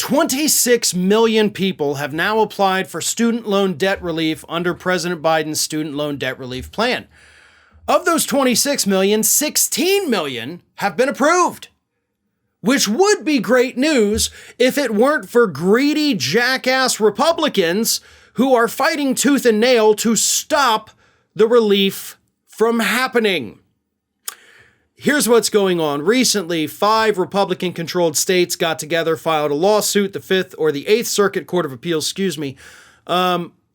26 million people have now applied for student loan debt relief under President Biden's student loan debt relief plan. Of those 26 million, 16 million have been approved, which would be great news if it weren't for greedy jackass Republicans who are fighting tooth and nail to stop the relief from happening. Here's what's going on. Recently, 5 Republican-controlled states got together, filed a lawsuit. The 5th or the 8th Circuit Court of Appeals,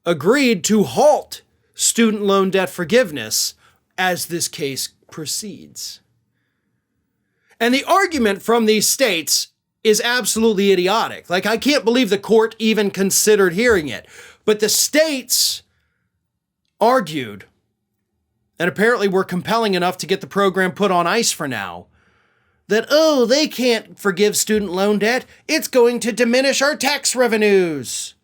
agreed to halt student loan debt forgiveness as this case proceeds. And the argument from these states is absolutely idiotic. Like, I can't believe the court even considered hearing it. But the states argued, and apparently were compelling enough to get the program put on ice for now, that, they can't forgive student loan debt. It's going to diminish our tax revenues.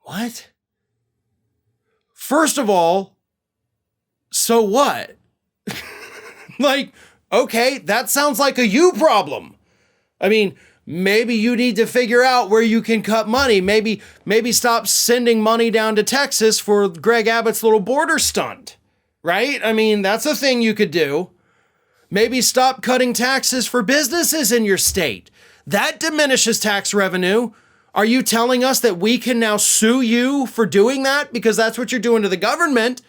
What? First of all, so what? Like, okay, that sounds like a you problem. I mean, maybe you need to figure out where you can cut money. Maybe stop sending money down to Texas for Greg Abbott's little border stunt, right? I mean, that's a thing you could do. Maybe stop cutting taxes for businesses in your state. That diminishes tax revenue. Are you telling us that we can now sue you for doing that because that's what you're doing to the government?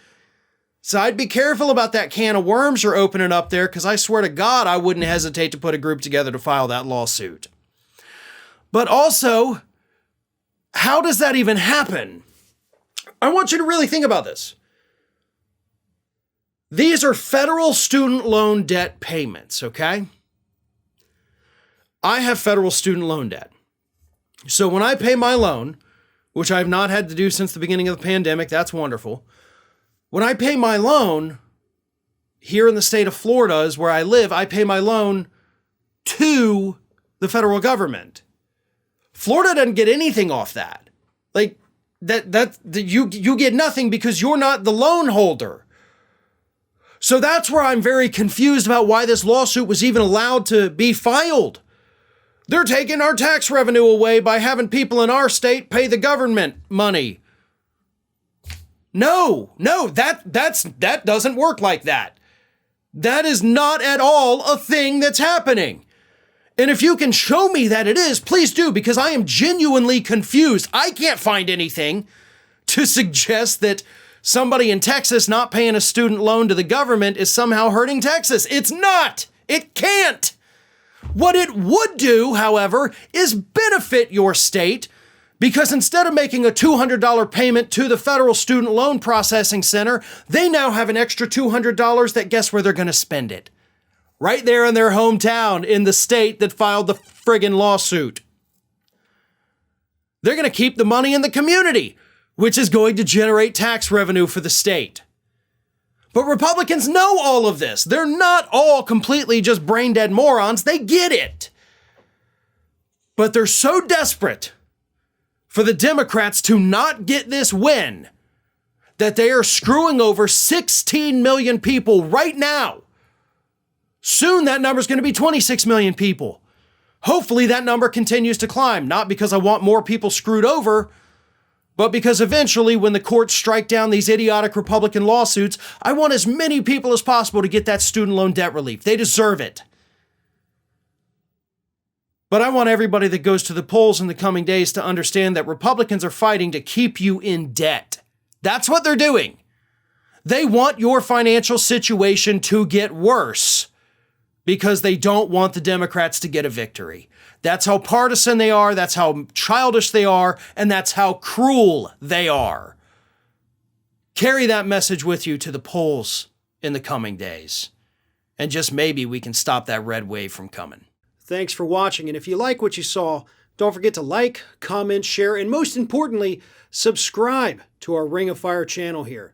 So I'd be careful about that can of worms you're opening up there, because I swear to God, I wouldn't hesitate to put a group together to file that lawsuit. But also, how does that even happen? I want you to really think about this. These are federal student loan debt payments, okay? I have federal student loan debt. So when I pay my loan, which I've not had to do since the beginning of the pandemic, that's wonderful. When I pay my loan, here in the state of Florida is where I live, I pay my loan to the federal government. Florida doesn't get anything off that. Like, you get nothing because you're not the loan holder. So that's where I'm very confused about why this lawsuit was even allowed to be filed. They're taking our tax revenue away by having people in our state pay the government money. No, that doesn't work like that. That is not at all a thing that's happening. And if you can show me that it is, please do, because I am genuinely confused. I can't find anything to suggest that somebody in Texas not paying a student loan to the government is somehow hurting Texas. It's not. It can't. What it would do, however, is benefit your state, because instead of making a $200 payment to the Federal Student Loan Processing Center, they now have an extra $200 that, guess where they're going to spend it? Right there in their hometown, in the state that filed the friggin' lawsuit. They're going to keep the money in the community, which is going to generate tax revenue for the state. But Republicans know all of this. They're not all completely just brain dead morons. They get it. But they're so desperate for the Democrats to not get this win that they are screwing over 16 million people right now. Soon that number is going to be 26 million people. Hopefully that number continues to climb, not because I want more people screwed over, but because eventually when the courts strike down these idiotic Republican lawsuits, I want as many people as possible to get that student loan debt relief. They deserve it. But I want everybody that goes to the polls in the coming days to understand that Republicans are fighting to keep you in debt. That's what they're doing. They want your financial situation to get worse because they don't want the Democrats to get a victory. That's how partisan they are, that's how childish they are, and that's how cruel they are. Carry that message with you to the polls in the coming days. And just maybe we can stop that red wave from coming. Thanks for watching, and if you like what you saw, don't forget to like, comment, share, and most importantly, subscribe to our Ring of Fire channel here.